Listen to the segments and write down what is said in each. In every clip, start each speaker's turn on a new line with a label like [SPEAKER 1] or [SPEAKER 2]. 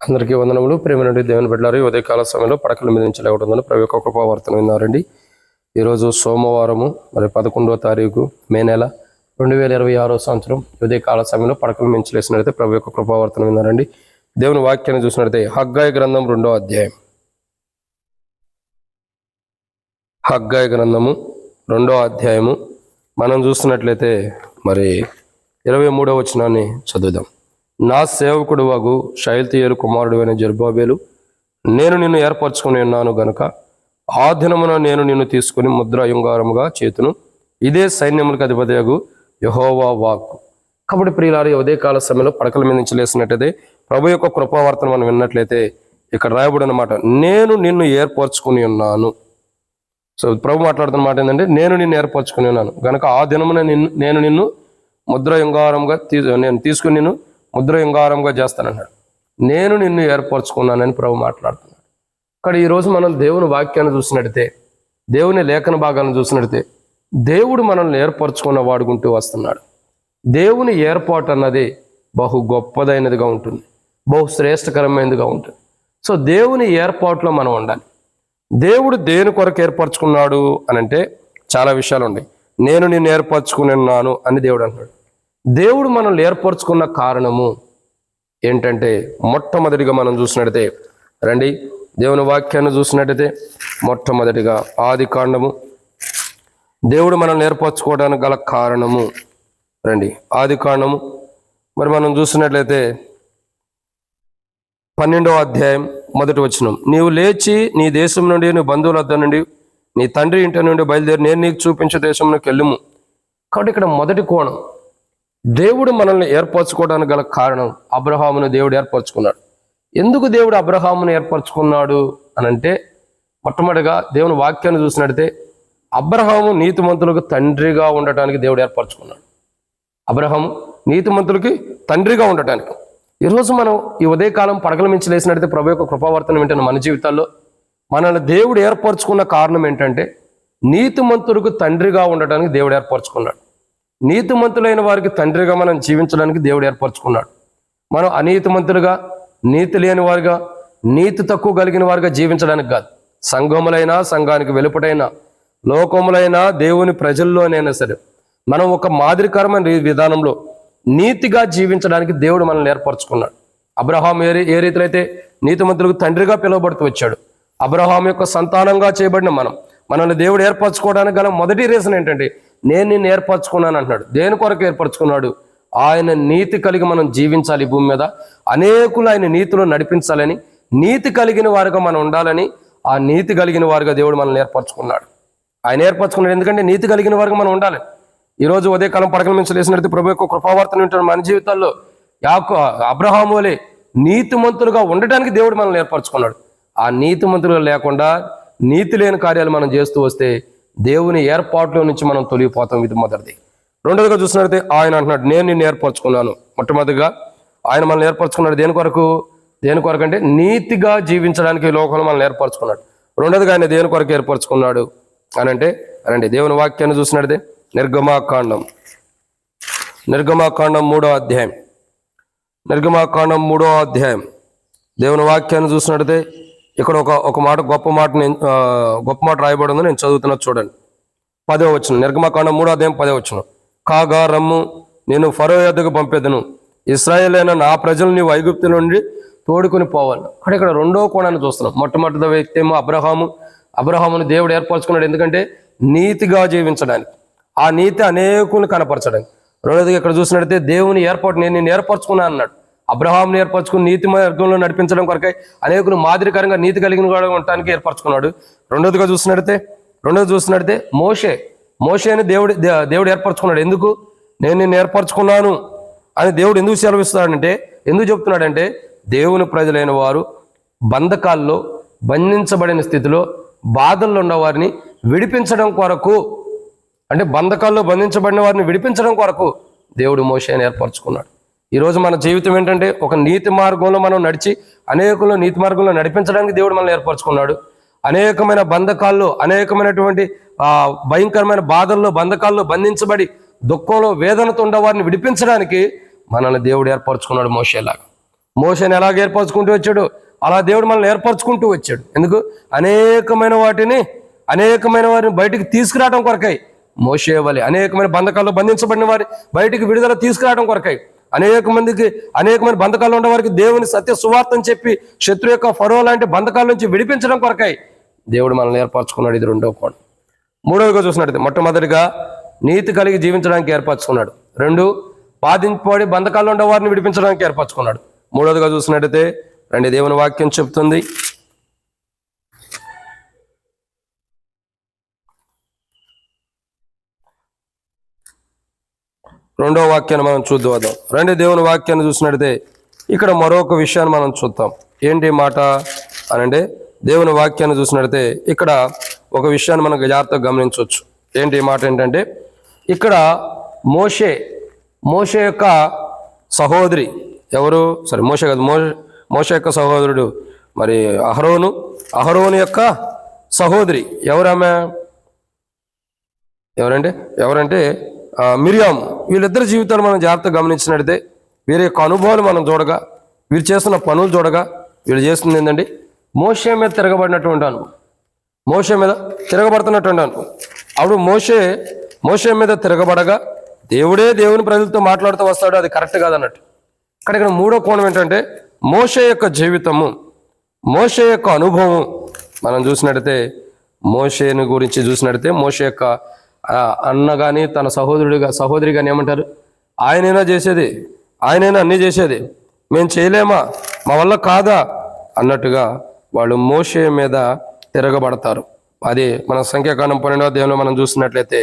[SPEAKER 1] అందరికీ వందనములు. ప్రేమ నుండి దేవుని బిడ్డలారు. ఉదయకాల సమయంలో పడకల మీద నుంచి లేవడం ప్రభు యొక్క కృపావర్తన విన్నారండి. ఈరోజు సోమవారము, మరి 11వ తారీఖు మే నెల 2026 సంవత్సరం. ఉదయకాల సమయంలో పడకల మించి లేసినట్లయితే ప్రభు యొక్క కృపావర్తన విన్నారండి. దేవుని వాక్యాన్ని చూసినట్లయితే హగ్గాయి గ్రంథం 2వ అధ్యాయం. హగ్గాయి గ్రంథము 2వ అధ్యాయము మనం చూస్తున్నట్లయితే మరి 23వ వచనాన్ని చదువుదాం. నా సేవకుడు వగు షయల్తీయేలు కుమారుడు అయిన జెరుబ్బాబెలు, నేను నిన్ను ఏర్పరచుకుని ఉన్నాను గనుక ఆ దినమున నేను నిన్ను తీసుకుని ముద్రాయుంగారముగా చేతును, ఇదే సైన్యములకు అధిపతియగు యెహోవా వాక్కు. కాబట్టి ప్రియులారా, ఉదయకాల సమయంలో పడకల మీద నుంచి లేసినట్లయితే ప్రభు యొక్క కృపావర్తన మనం విన్నట్లయితే ఇక్కడ రాయబడి అన్నమాట, నేను నిన్ను ఏర్పరచుకుని ఉన్నాను. సో ప్రభు మాట్లాడుతున్న మాట ఏంటంటే, నేను నిన్ను ఏర్పరచుకుని ఉన్నాను గనుక ఆ దినమున నేను నిన్ను ముద్రాయుంగారంగా నేను తీసుకుని నిన్ను ముద్రయుంగారంగా చేస్తానన్నాడు. నేను నిన్ను ఏర్పరచుకున్నానని ప్రభు మాట్లాడుతున్నాడు. ఇక్కడ ఈరోజు మనం దేవుని వాక్యాన్ని చూసినట్టే, దేవుని లేఖన భాగాలను చూసినట్టే, దేవుడు మనల్ని ఏర్పరచుకున్న వాడుకుంటూ వస్తున్నాడు. దేవుని ఏర్పాటు అన్నది బహు గొప్పదైనదిగా ఉంటుంది, బహు శ్రేష్టకరమైనదిగా ఉంటుంది. సో దేవుని ఏర్పాటులో మనం ఉండాలి. దేవుడు దేని కొరకు ఏర్పరచుకున్నాడు అని అంటే చాలా విషయాలు ఉన్నాయి. నేను నిన్ను ఏర్పరచుకుని ఉన్నాను అని దేవుడు అంటున్నాడు. దేవుడు మనల్ని ఏర్పరచుకున్న కారణము ఏంటంటే, మొట్టమొదటిగా మనం చూసినట్టయితే రండి, దేవుని వాక్యాన్ని చూసినట్టయితే మొట్టమొదటిగా ఆది కాండము, దేవుడు మనల్ని ఏర్పరచుకోవడానికి గల కారణము రండి ఆది కాండము. మరి మనం చూసినట్లయితే 12వ అధ్యాయం 1వ వచనం, నీవు లేచి నీ దేశం నుండి, నీ బంధువుల వద్ద నుండి, నీ తండ్రి ఇంటి నుండి బయలుదేరి నేను నీకు చూపించే దేశంలోకి వెళ్ళుము. కాబట్టి ఇక్కడ మొదటి కోణం, దేవుడు మనల్ని ఏర్పరచుకోవడానికి గల కారణం, అబ్రహామును దేవుడు ఏర్పరచుకున్నాడు. ఎందుకు దేవుడు అబ్రహామును ఏర్పరచుకున్నాడు అనంటే, మొట్టమొదటిగా దేవుని వాక్యాన్ని చూసినట్టే అబ్రహాము నీతిమంతులకు తండ్రిగా ఉండటానికి దేవుడు ఏర్పరచుకున్నాడు. అబ్రహాము నీతిమంతులకి తండ్రిగా ఉండటానికి. ఈరోజు మనం ఈ ఉదయకాలం పడకల మించి లేసినట్టయితే ప్రభు యొక్క కృపావర్తన వింటున్న మన జీవితాల్లో మనల్ని దేవుడు ఏర్పరచుకున్న కారణం ఏంటంటే, నీతిమంతులకు తండ్రిగా ఉండటానికి దేవుడు ఏర్పరచుకున్నాడు. నీతిమంతులైన వారికి తండ్రిగా మనం జీవించడానికి దేవుడు ఏర్పరచుకున్నాడు. మనం అనీతిమంతులుగా, నీతి లేని వారిగా, నీతి తక్కువ కలిగిన వారిగా జీవించడానికి కాదు. సంఘములైనా, సంఘానికి వెలుపటైనా, లోకములైనా, దేవుని ప్రజల్లోనైనా సరే మనం ఒక మాదిరికరమైన విధానంలో నీతిగా జీవించడానికి దేవుడు మనల్ని ఏర్పరచుకున్నాడు. అబ్రహాం ఏ రీతిలో అయితే నీతిమంతులకు తండ్రిగా పిలువబడుతూ వచ్చాడు, అబ్రహాం యొక్క సంతానంగా చేయబడిన మనల్ని దేవుడు ఏర్పరచుకోవడానికి గల మొదటి రీజన్ ఏంటంటే, నేను నిన్ను ఏర్పరచుకున్నాను అంటున్నాడు. దేని కొరకు ఏర్పరచుకున్నాడు? ఆయన నీతి కలిగి మనం జీవించాలి. భూమి మీద అనేకులు ఆయన నీతిలో నడిపించాలని, నీతి కలిగిన వారుగా మనం ఉండాలని, ఆ నీతి కలిగిన వారుగా దేవుడు మనల్ని ఏర్పరచుకున్నాడు. ఆయన ఏర్పరచుకున్నాడు ఎందుకంటే నీతి కలిగిన వారుగా మనం ఉండాలి. ఈరోజు ఉదయకాలం పడకల నుంచి లేసినట్టు ప్రభు యొక్క కృపావర్తన వింటున్న మన జీవితాల్లో అబ్రహాము వలె నీతిమంతులుగా ఉండటానికి దేవుడు మనల్ని ఏర్పరచుకున్నాడు. ఆ నీతిమంతులుగా లేకుండా నీతి లేని కార్యాలు మనం చేస్తూ వస్తే దేవుని ఏర్పాటులో నుంచి మనం తొలగిపోతాం. ఇది మొదటిది. రెండోదిగా చూసినట్లయితే ఆయన అంటున్నాడు, నేను నిన్ను ఏర్పరచుకున్నాను. మొట్టమొదటిగా ఆయన మనల్ని ఏర్పరచుకున్నాడు. దేని కొరకు అంటే నీతిగా జీవించడానికి ఈ లోకంలో మనల్ని ఏర్పరచుకున్నాడు. రెండోదిగా ఆయన దేని కొరకు ఏర్పరచుకున్నాడు అనంటే దేవుని వాక్యాన్ని చూసినట్లయితే నిర్గమాకాండం 3వ అధ్యాయం. నిర్గమాకాండం 3వ అధ్యాయం దేవుని వాక్యాన్ని చూసినట్లయితే ఇక్కడ ఒక మాట, గొప్ప మాట రాయబడి ఉంది. నేను చదువుతున్నది చూడండి. 10వ వచనం, నిర్గమాకాండం 3వ అధ్యాయం 10వ వచనం. కాగా రమ్ము, నేను ఫరో యొద్దకు పంపేదను, ఇశ్రాయేల్ అయిన నా ప్రజలు నీవు ఐగుప్తు నుండి తోడుకొని పోవాలి. ఇక్కడ రెండో కోణాన్ని చూస్తున్నాం. మొట్టమొదటి వ్యక్తి ఏమో అబ్రహామును దేవుడు ఏర్పరచుకున్నాడు ఎందుకంటే నీతిగా జీవించడానికి, ఆ నీతి అనేకులను కనపరచడానికి. రెండోదిగా ఇక్కడ చూసినట్లయితే దేవుని ఏర్పాటు, నేను నిన్ను ఏర్పరచుకున్నాను అన్నాడు. అబ్రహాంని ఏర్పరచుకుని నీతి మార్గంలో నడిపించడం కొరకై అనేకులు మాదిరికరంగా నీతి కలిగిన ఉండటానికి ఏర్పరచుకున్నాడు. రెండోది చూసినట్లయితే మోషేని దేవుడు ఏర్పరచుకున్నాడు. ఎందుకు? నేను నిన్ను ఏర్పరచుకున్నాను అని దేవుడు ఎందుకు సెలవిస్తున్నాడంటే, ఎందుకు చెప్తున్నాడంటే, దేవుని ప్రజలైన వారు బంధకాల్లో బంధించబడిన స్థితిలో బాధల్లో ఉన్న వారిని విడిపించడం కొరకు, అంటే బంధకాల్లో బంధించబడిన వారిని విడిపించడం కొరకు దేవుడు మోషేని ఏర్పరచుకున్నాడు. ఈరోజు మన జీవితం ఏంటంటే, ఒక నీతి మార్గంలో మనం నడిచి అనేకులను నీతి మార్గంలో నడిపించడానికి దేవుడు మనల్ని ఏర్పరచుకున్నాడు. అనేకమైన బంధకాల్లో, అనేకమైనటువంటి భయంకరమైన బాధల్లో, బంధకాల్లో బంధించబడి దుఃఖంలో వేదనతో ఉన్న వారిని విడిపించడానికి మనల్ని దేవుడు ఏర్పరచుకున్నాడు మోషేలాగా. మోషేని ఎలాగ ఏర్పరచుకుంటూ వచ్చాడు అలా దేవుడు మనల్ని ఏర్పరచుకుంటూ వచ్చాడు. ఎందుకు? అనేకమైన వారిని బయటికి తీసుకురావడం కొరకై. మోషే వలె అనేకమైన బంధకాల్లో బంధించబడిన వారి బయటికి విడుదల తీసుకురావడం కొరకై. అనేకమైన బంధకాల్లో ఉన్న వారికి దేవుని సత్య సువార్తని చెప్పి శత్రు యొక్క ఫరో లాంటి బంధకాల నుంచి విడిపించడం కొరకై దేవుడు మనల్ని ఏర్పరచుకున్నాడు. ఇది రెండో కోణం. మూడవదిగా చూసినట్టయితే మొట్టమొదటిగా నీతి కలిగి జీవించడానికి ఏర్పరచుకున్నాడు. రెండు, బాధింపబడి బంధకాల్లో ఉన్న వారిని విడిపించడానికి ఏర్పరచుకున్నాడు. మూడవదిగా చూసినట్టయితే రండి, దేవుని వాక్యం చెప్తుంది. రెండో వాక్యాన్ని మనం చూద్దాం. రండి, దేవుని వాక్యాన్ని చూసినట్టయితే ఇక్కడ మరొక విషయాన్ని మనం చూద్దాం. ఏంటి మాట అనంటే, దేవుని వాక్యాన్ని చూసినట్టయితే ఇక్కడ ఒక విషయాన్ని మనం జాగ్రత్తగా గమనించవచ్చు. ఏంటి మాట ఏంటంటే, ఇక్కడ మోషే యొక్క సహోదరి ఎవరు? మోషే కాదు, మోషే యొక్క సహోదరుడు మరి అహరోను యొక్క సహోదరి ఎవరంటే మిరియాము. వీళ్ళిద్దరి జీవితాలు మనం జాగ్రత్తగా గమనించినట్టయితే వీరి యొక్క అనుభవాలు మనం చూడగా, వీరు చేస్తున్న పనులు చూడగా, వీళ్ళు చేస్తుంది ఏంటండి? మోషే మీద తిరగబడినటువంటి అనుభవం, మోషే మీద తిరగబడుతున్నటువంటి అనుభవం. అప్పుడు మోషే మీద తిరగబడగా దేవుని ప్రజలతో మాట్లాడుతూ వస్తాడు. అది కరెక్ట్ కాదన్నట్టు. ఇక్కడ మూడో కోణం ఏంటంటే, మోషే యొక్క జీవితము, మోషే యొక్క అనుభవం మనం చూసినట్టయితే, మోషేని గురించి చూసినట్టయితే మోషే యొక్క అన్న కానీ తన సహోదరి కానీ ఏమంటారు? ఆయనైనా చేసేది, ఆయనైనా అన్నీ చేసేది, మేము చేయలేమా, మా వల్ల కాదా అన్నట్టుగా వాళ్ళు మోషే మీద తిరగబడతారు. అది మన సంఖ్యాకాండం 12వ అధ్యాయంలో మనం చూసినట్లయితే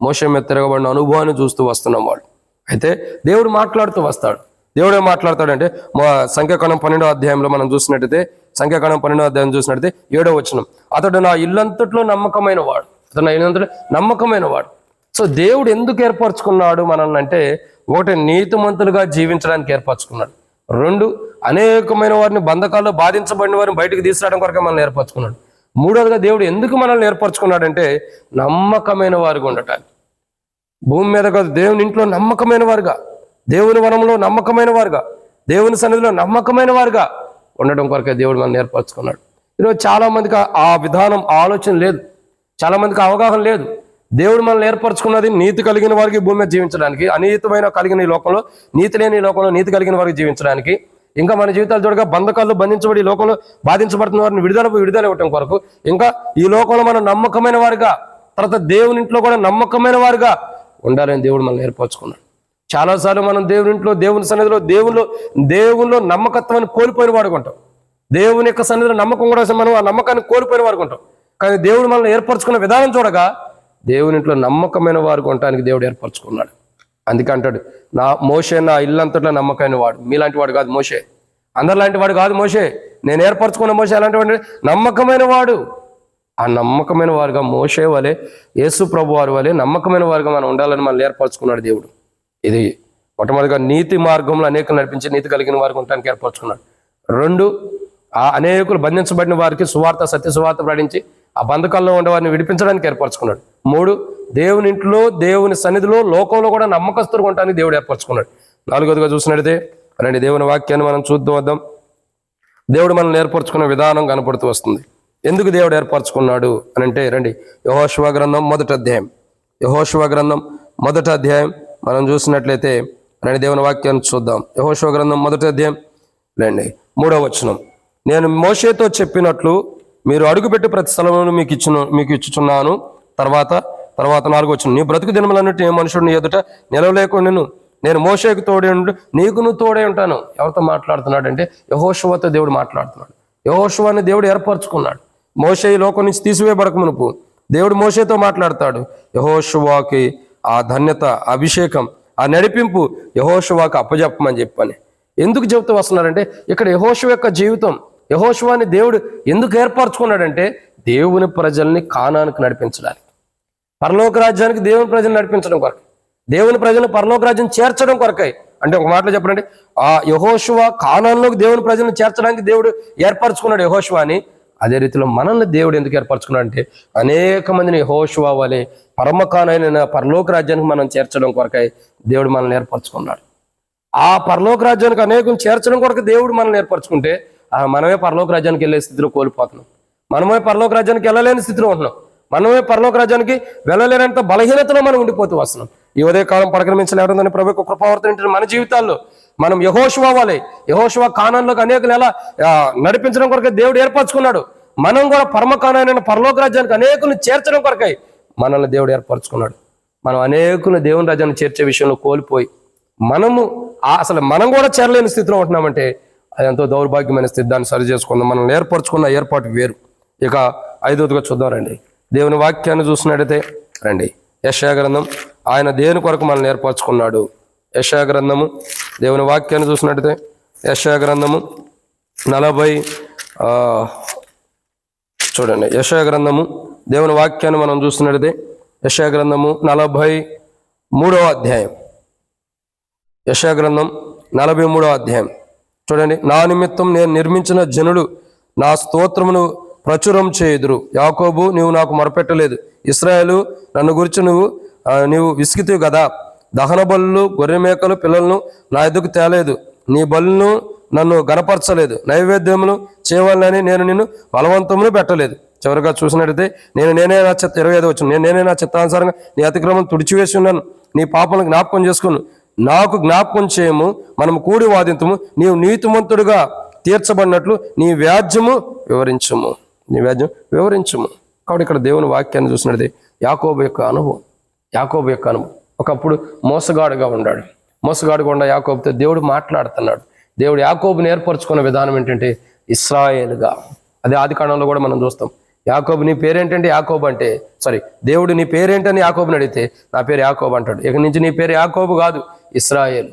[SPEAKER 1] మోషే మీద తిరగబడిన అనుభవాన్ని చూస్తూ వస్తున్నాం వాళ్ళు. అయితే దేవుడు మాట్లాడుతూ వస్తాడు. దేవుడు ఏం మాట్లాడతాడంటే, సంఖ్యాకాండం 12వ అధ్యాయంలో మనం చూసినట్టయితే, సంఖ్యాకాండం 12వ అధ్యాయం చూసినట్టయితే 7వ వచనం, అతడు నా ఇల్లంతట్లో నమ్మకమైన వాడు. సో దేవుడు ఎందుకు ఏర్పరచుకున్నాడు మనల్ని అంటే, ఒకటి, నీతిమంతులుగా జీవించడానికి ఏర్పరచుకున్నాడు. రెండు, అనేకమైన వారిని బంధకాల్లో బాధించబడిన వారిని బయటకు తీసుకురావడం కొరకే మనల్ని ఏర్పరచుకున్నాడు. మూడవదిగా దేవుడు ఎందుకు మనల్ని ఏర్పరచుకున్నాడంటే, నమ్మకమైన వారుగా ఉండటానికి. భూమి మీద కాదు, దేవుని ఇంట్లో నమ్మకమైన వారుగా, దేవుని వనంలో నమ్మకమైన వారుగా, దేవుని సన్నిధిలో నమ్మకమైన వారుగా ఉండడం కొరకే దేవుడు మనల్ని ఏర్పరచుకున్నాడు. ఈరోజు చాలా మందికి ఆ విధానం, ఆలోచన లేదు, చాలా మందికి అవగాహన లేదు. దేవుడు మనల్ని ఏర్పరచుకున్నది నీతి కలిగిన వారికి భూమి మీద జీవించడానికి, అనీతమైన కలిగిన ఈ లోకంలో, నీతి లేని ఈ లోకంలో నీతి కలిగిన వారికి జీవించడానికి, ఇంకా మన జీవితాలు చూడగా బంధకాల్లో బంధించబడి ఈ లోకంలో బాధించబడుతున్న వారిని విడుదల ఇవ్వటం కొరకు, ఇంకా ఈ లోకంలో మనం నమ్మకమైన వారుగా, తర్వాత దేవుని ఇంట్లో కూడా నమ్మకమైన వారుగా ఉండాలని దేవుడు మనల్ని ఏర్పరచుకున్నాడు. చాలాసార్లు మనం దేవుని ఇంట్లో, దేవుని సన్నిధిలో, దేవునిలో నమ్మకత్వాన్ని కోల్పోయిన వాడుకుంటాం. దేవుని యొక్క సన్నిధిలో నమ్మకం కూడా మనం ఆ నమ్మకాన్ని కోల్పోయిన వాడుకుంటాం. కానీ దేవుడు మనల్ని ఏర్పరచుకున్న విధానం చూడగా, దేవుని ఇంట్లో నమ్మకమైన వారు ఉండటానికి దేవుడు ఏర్పరచుకున్నాడు. అందుకే అంటాడు, మోషే నా ఇల్లంతట్లో నమ్మకమైన వాడు. మీలాంటి వాడు కాదు మోషే, అందరిలాంటి వాడు కాదు మోషే. నేను ఏర్పరచుకున్న మోషే అలాంటి వాడు, నమ్మకమైన వాడు. ఆ నమ్మకమైన వారుగా మోషే వలె, యేసు ప్రభు వారి వలె నమ్మకమైన వారుగా మనం ఉండాలని మనల్ని ఏర్పరచుకున్నాడు దేవుడు. ఇది మొట్టమొదటిగా నీతి మార్గంలో అనేకలు నడిపించి నీతి కలిగిన వారికి ఉండటానికి ఏర్పరచుకున్నాడు. రెండు, ఆ అనేకులు బంధించబడిన వారికి సత్య సువార్త ప్రకటించి ఆ బంధకాల్లో ఉండే వారిని విడిపించడానికి ఏర్పరచుకున్నాడు. మూడు, దేవుని ఇంట్లో, దేవుని సన్నిధిలో, లోకంలో కూడా నమ్మకస్తులు ఉండటానికి దేవుడు ఏర్పరచుకున్నాడు. నాలుగోదిగా చూసినట్టయితే రండి, దేవుని వాక్యాన్ని మనం చూద్దాం. దేవుడు మనల్ని ఏర్పరచుకున్న విధానం కనపడుతూ వస్తుంది. ఎందుకు దేవుడు ఏర్పరచుకున్నాడు అని అంటే, రండి, యెహోషువ గ్రంథం 1వ అధ్యాయం మనం చూసినట్లయితే రండి, దేవుని వాక్యాన్ని చూద్దాం. యెహోషువ గ్రంథం 1వ అధ్యాయం రండి 3వ వచనం, నేను మోషేతో చెప్పినట్లు మీరు అడుగుపెట్టి ప్రతి స్థలంలో మీకు ఇచ్చుచున్నాను. తర్వాత 4వ వచనం, నీ బ్రతుకు దినములన్నిటి మనుషుడిని ఎదుట నిలవలేకుండా నేను మోషేకు తోడే ఉండు, నీకు నువ్వు తోడే ఉంటాను. ఎవరితో మాట్లాడుతున్నాడు అంటే, యెహోషువతో దేవుడు మాట్లాడుతున్నాడు. యెహోషువని దేవుడు ఏర్పరచుకున్నాడు. మోషే ఈ లోకం నుంచి తీసివేయబడక మునుపు దేవుడు మోషేతో మాట్లాడతాడు. యెహోషువకి ఆ ధన్యత, అభిషేకం, ఆ నడిపింపు యెహోషువకి అప్పజెప్పమని చెప్పని ఎందుకు చెబుతూ వస్తున్నారంటే, ఇక్కడ యెహోషువ యొక్క జీవితం, యెహోషువని దేవుడు ఎందుకు ఏర్పరచుకున్నాడంటే, దేవుని ప్రజల్ని కానానికి నడిపించడానికి, పరలోక రాజ్యానికి దేవుని ప్రజలు నడిపించడం కొరకు, దేవుని ప్రజలను పరలోక రాజ్యం చేర్చడం కొరకై. అంటే ఒక మాటలో చెప్పాలంటే, ఆ యెహోషువ కానాన్లోకి దేవుని ప్రజలను చేర్చడానికి దేవుడు ఏర్పరచుకున్నాడు యెహోషువని. అదే రీతిలో మనల్ని దేవుడు ఎందుకు ఏర్పరచుకున్నాడు అంటే, అనేక మందిని యెహోషువ వలె పరమకానైన పరలోక రాజ్యానికి మనం చేర్చడం కొరకై దేవుడు మనల్ని ఏర్పరచుకున్నాడు. ఆ పరలోక రాజ్యానికి అనేకం చేర్చడం కొరకు దేవుడు మనల్ని ఏర్పరచుకుంటే మనమే పరలోక రాజ్యానికి వెళ్ళే స్థితిలో కోల్పోతున్నాం. మనమే పరలోక రాజ్యానికి వెళ్ళలేని స్థితిలో ఉంటున్నాం. మనమే పరలోక రాజ్యానికి వెళ్ళలేనంత బలహీనతలో మనం ఉండిపోతూ వస్తున్నాం. ఈ ఉదయకాలం పడకమించలేదని ప్రభు యొక్క కృపావర్తన మన జీవితాల్లో మనం యెహోషువ అవ్వాలి. యెహోషువ కానాన్లోకి అనేకులు ఎలా నడిపించడం కొరకే దేవుడు ఏర్పరచుకున్నాడు. మనం కూడా పరమ కానానైన పరలోక రాజ్యానికి అనేకులను చేర్చడం కొరకై మనల్ని దేవుడు ఏర్పరచుకున్నాడు. మనం అనేకులు దేవుని రాజ్యాన్ని చేర్చే విషయంలో కోల్పోయి అసలు మనం కూడా చేరలేని స్థితిలో ఉంటున్నామంటే అది ఎంతో దౌర్భాగ్యమైన స్థితి. దాన్ని సరి చేసుకుందాం. మనల్ని ఏర్పరచుకున్న ఏర్పాటు వేరు. ఇక 5వదిగా చూద్దాం రండి. దేవుని వాక్యాన్ని చూసినట్టయితే రండి, యెషయా గ్రంథం. ఆయన దేని కొరకు మనల్ని ఏర్పరచుకున్నాడు? యెషయా గ్రంథము, దేవుని వాక్యాన్ని చూసినట్టయితే యెషయా గ్రంథము 40 చూడండి. యెషయా గ్రంథము దేవుని వాక్యాన్ని మనం చూస్తున్నట్టయితే యెషయా గ్రంథము 43వ అధ్యాయం. యెషయా గ్రంథం 43వ అధ్యాయం చూడండి. నా నిమిత్తం నేను నిర్మించిన జనులు నా స్తోత్రమును ప్రచురం చేయుదురు. యాకోబు, నీవు నాకు మొరపెట్టలేదు. ఇశ్రాయేలు, నన్ను గురించి నీవు విసిగితివి కదా. దహన బలులు, గొర్రె మేకలు పిల్లలను నా ఎదుకు తేలేదు. నీ బలులను నన్ను గనపరచలేదు. నైవేద్యములు చేయవాలని నేను నిన్ను బలవంతమును పెట్టలేదు. చివరిగా చూసినట్టయితే నేనే నా 25వ వచనం, నేనే నా చిత్తానుసారంగా నీ అతిక్రమం తుడిచివేసి ఉన్నాను. నీ పాపలను జ్ఞాపకం చేసుకును. నాకు జ్ఞాపకం చేయము, మనం కూడి వాదింతుము. నీవు నీతిమంతుడుగా తీర్చబడినట్లు నీ వ్యాజ్యము వివరించము. కాబట్టి ఇక్కడ దేవుని వాక్యాన్ని చూసినట్టు యాకోబు యొక్క అనుభవం. ఒకప్పుడు మోసగాడుగా ఉండ యాకోబుతో దేవుడు మాట్లాడుతున్నాడు. దేవుడు యాకోబుని ఏర్పరచుకున్న విధానం ఏంటంటే ఇశ్రాయేలుగా. అదే ఆదికాండంలో కూడా మనం చూస్తాం. యాకోబు నీ పేరేంటంటే యాకోబు అంటే దేవుడు నీ పేరేంటని యాకోబుని అడిగితే నా పేరు యాకోబు అంటాడు. ఇక నుంచి నీ పేరు యాకోబు కాదు, ఇశ్రాయేల్.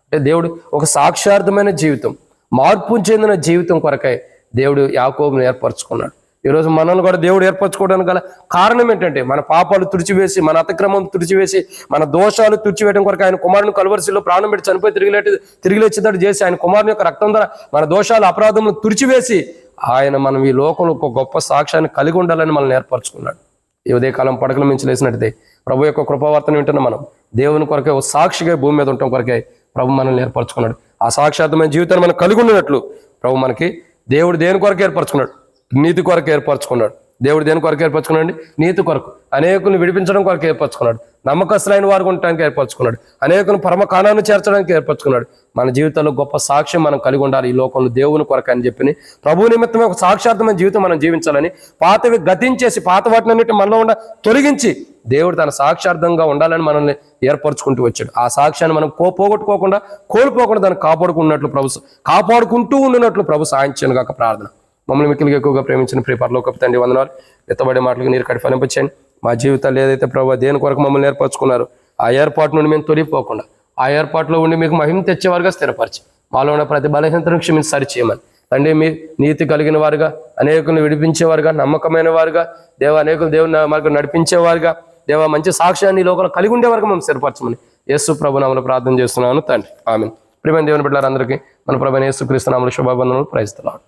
[SPEAKER 1] అంటే దేవుడు ఒక సాక్షార్థమైన జీవితం, మార్పు చెందిన జీవితం కొరకై దేవుడు యాకోబుని ఏర్పరచుకున్నాడు. ఈరోజు మనల్ని కూడా దేవుడు ఏర్పరచుకోవడానికి గల కారణం ఏంటంటే మన పాపాలు తుడిచివేసి, మన అతిక్రమం తుడిచివేసి, మన దోషాలు తుడిచివేయడం కొరకు ఆయన కుమారుని కలువరిశిలో ప్రాణం పెట్టి చనిపోయి తిరిగి లేచేటట్టు చేసి ఆయన కుమారుని యొక్క రక్తం ద్వారా మన దోషాలు అపరాధములు తుడిచివేసి ఆయన మనం ఈ లోకంలో ఒక గొప్ప సాక్ష్యాన్ని కలిగి ఉండాలని మనల్ని ఏర్పరచుకున్నాడు. ఈ ఉదయకాలం పడకల మించి లేసినట్టయితే ప్రభు యొక్క కృపావార్తను వింటున్న మనం దేవుని కొరకే ఒక సాక్షిగా భూమి మీద ఉండటం కొరకే ప్రభు మనల్ని ఏర్పరచుకున్నాడు. ఆ సాక్షాత్మైన జీవితాన్ని మనం కలిగి ఉన్నట్లు ప్రభు మనకి దేవుడు దేని కొరకు ఏర్పరచుకున్నాడు? నీతి కొరకు ఏర్పరచుకున్నాడు. దేవుడు దేని కొరకు ఏర్పరచుకున్నాడు? నీతి కొరకు. అనేకులను విడిపించడం కొరకు ఏర్పరచుకున్నాడు. నమ్మకస్తులైన వారు ఉండటానికి ఏర్పరచుకున్నాడు. అనేకులను పరమ కానాన్ని చేర్చడానికి ఏర్పరచుకున్నాడు. మన జీవితంలో గొప్ప సాక్ష్యం మనం కలిగి ఉండాలి ఈ లోకంలో దేవుని కొరకు అని చెప్పి ప్రభు నిమిత్తమే ఒక సాక్షార్థమైన జీవితం మనం జీవించాలని, పాతవి గతించేసి పాత వాటినన్నిటి మనలో తొలగించి దేవుడు తన సాక్షార్థంగా ఉండాలని మనల్ని ఏర్పరచుకుంటూ వచ్చాడు. ఆ సాక్ష్యాన్ని మనం పోగొట్టుకోకుండా, కోల్పోకుండా దాన్ని కాపాడుకుంటూ ఉండినట్లు ప్రభు సాయించాను కాక ప్రార్థన. మమ్మల్ని మిక్కిలిగా ఎక్కువగా ప్రేమించిన ప్రియ పరలోకపు తండ్రి వందనాలు. ఎత్తబడే మాటలకు నీరు కట్టి ఫలింపచేయండి. మా జీవితాలు ఏదైతే ప్రభు దేని కొరకు మమ్మల్ని ఏర్పరచుకున్నారో ఆ ఏర్పాటు నుండి మేము తొలిపోకుండా ఆ ఏర్పాటులో ఉండి మీకు మహిమ తెచ్చేవారుగా స్థిరపరిచి మాలో ఉన్న ప్రతి బలహీనతను క్షమించి సరిచేయమని తండ్రి, మీ నీతి కలిగిన వారుగా, అనేకులను విడిపించేవారుగా, నమ్మకమైన వారుగా, అనేకులు దేవుని మార్గం నడిపించేవారుగా, మంచి సాక్ష్యాన్ని లోకంలో కలిగి ఉండే వరకు మేము స్థిరపరచమని యేసు ప్రభు నామములో ప్రార్థన చేస్తున్నాను తండ్రి. ఆమేన్. ప్రియమైన దేవుని బిడ్డలారందరికీ మన ప్రభువైన యేసు క్రీస్తు నామములో శుభావందనములు. Praise the lord.